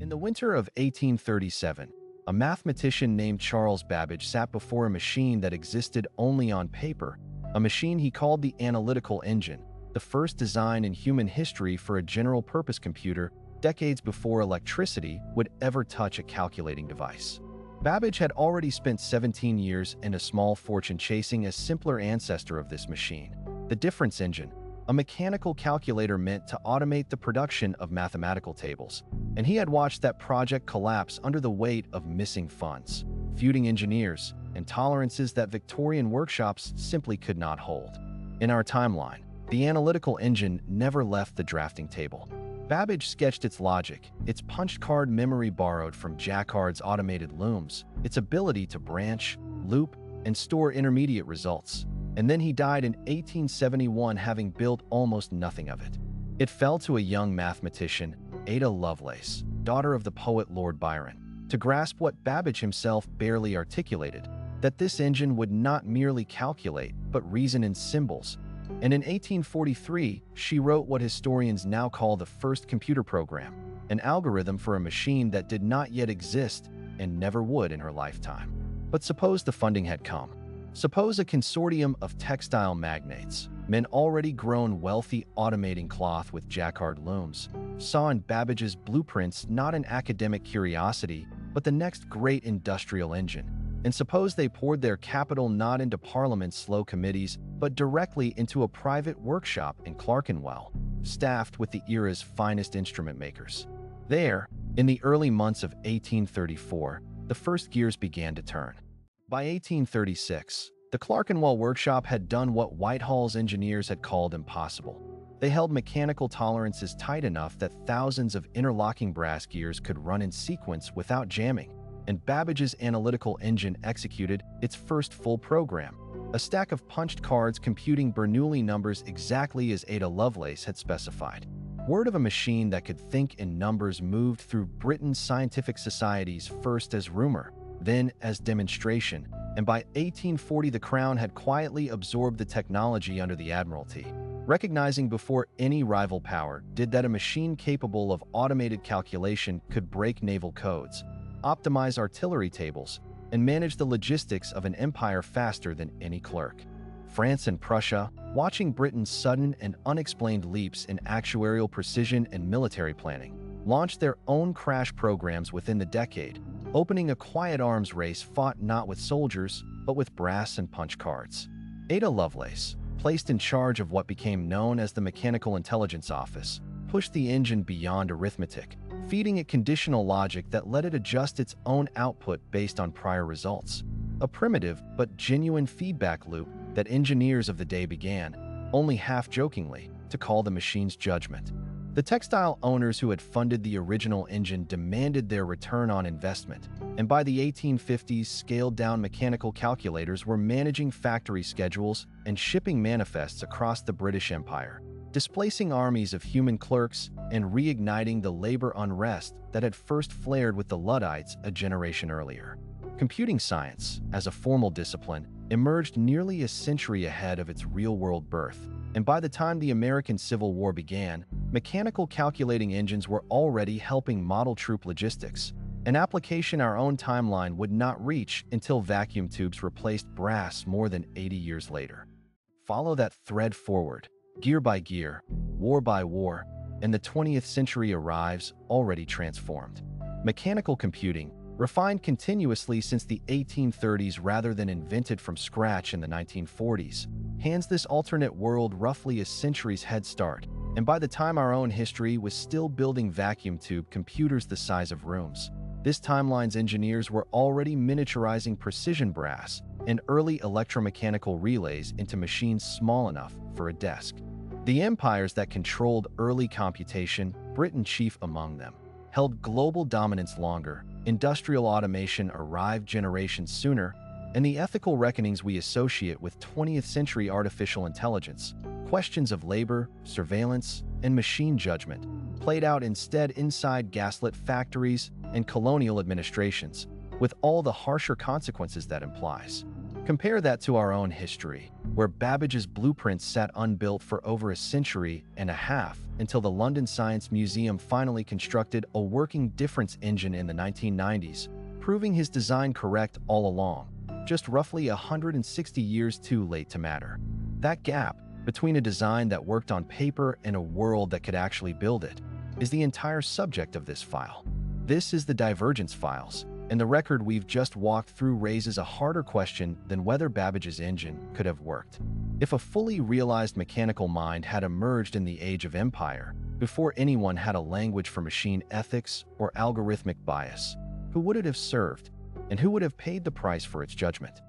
In the winter of 1837, a mathematician named Charles Babbage sat before a machine that existed only on paper, a machine he called the Analytical Engine, the first design in human history for a general-purpose computer decades before electricity would ever touch a calculating device. Babbage had already spent 17 years and a small fortune chasing a simpler ancestor of this machine, the difference engine, a mechanical calculator meant to automate the production of mathematical tables, and he had watched that project collapse under the weight of missing funds, feuding engineers, and tolerances that Victorian workshops simply could not hold. In our timeline, the Analytical Engine never left the drafting table. Babbage sketched its logic, its punched card memory borrowed from Jacquard's automated looms, its ability to branch, loop, and store intermediate results. And then he died in 1871 having built almost nothing of it. It fell to a young mathematician, Ada Lovelace, daughter of the poet Lord Byron, to grasp what Babbage himself barely articulated, that this engine would not merely calculate, but reason in symbols. And in 1843, she wrote what historians now call the first computer program, an algorithm for a machine that did not yet exist and never would in her lifetime. But suppose the funding had come. Suppose a consortium of textile magnates, men already grown wealthy automating cloth with Jacquard looms, saw in Babbage's blueprints not an academic curiosity, but the next great industrial engine. And suppose they poured their capital not into Parliament's slow committees, but directly into a private workshop in Clerkenwell, staffed with the era's finest instrument makers. There, in the early months of 1834, the first gears began to turn. By 1836, the Clerkenwell workshop had done what Whitehall's engineers had called impossible. They held mechanical tolerances tight enough that thousands of interlocking brass gears could run in sequence without jamming, and Babbage's Analytical Engine executed its first full program, a stack of punched cards computing Bernoulli numbers exactly as Ada Lovelace had specified. Word of a machine that could think in numbers moved through Britain's scientific societies first as rumor, then as demonstration, and by 1840 the Crown had quietly absorbed the technology under the Admiralty, recognizing before any rival power did that a machine capable of automated calculation could break naval codes, optimize artillery tables, and manage the logistics of an empire faster than any clerk. France and Prussia, watching Britain's sudden and unexplained leaps in actuarial precision and military planning, launched their own crash programs within the decade, opening a quiet arms race fought not with soldiers, but with brass and punch cards. Ada Lovelace, placed in charge of what became known as the Mechanical Intelligence Office, pushed the engine beyond arithmetic, feeding it conditional logic that let it adjust its own output based on prior results. A primitive but genuine feedback loop that engineers of the day began, only half-jokingly, to call the machine's judgment. The textile owners who had funded the original engine demanded their return on investment, and by the 1850s, scaled-down mechanical calculators were managing factory schedules and shipping manifests across the British Empire, displacing armies of human clerks and reigniting the labor unrest that had first flared with the Luddites a generation earlier. Computing science, as a formal discipline, emerged nearly a century ahead of its real-world birth, and by the time the American Civil War began, mechanical calculating engines were already helping model troop logistics, an application our own timeline would not reach until vacuum tubes replaced brass more than 80 years later. Follow that thread forward, gear by gear, war by war, and the 20th century arrives already transformed. Mechanical computing, refined continuously since the 1830s rather than invented from scratch in the 1940s, hands this alternate world roughly a century's head start, and by the time our own history was still building vacuum tube computers the size of rooms, this timeline's engineers were already miniaturizing precision brass and early electromechanical relays into machines small enough for a desk. The empires that controlled early computation, Britain chief among them, held global dominance longer, industrial automation arrived generations sooner, and the ethical reckonings we associate with 20th century artificial intelligence, questions of labor, surveillance, and machine judgment, played out instead inside gaslit factories and colonial administrations, with all the harsher consequences that implies. Compare that to our own history, where Babbage's blueprints sat unbuilt for over a century and a half until the London Science Museum finally constructed a working difference engine in the 1990s, proving his design correct all along, just roughly 160 years too late to matter. That gap between a design that worked on paper and a world that could actually build it is the entire subject of this file. This is the Divergence Files, and the record we've just walked through raises a harder question than whether Babbage's engine could have worked. If a fully realized mechanical mind had emerged in the Age of Empire, before anyone had a language for machine ethics or algorithmic bias, who would it have served, and who would have paid the price for its judgment?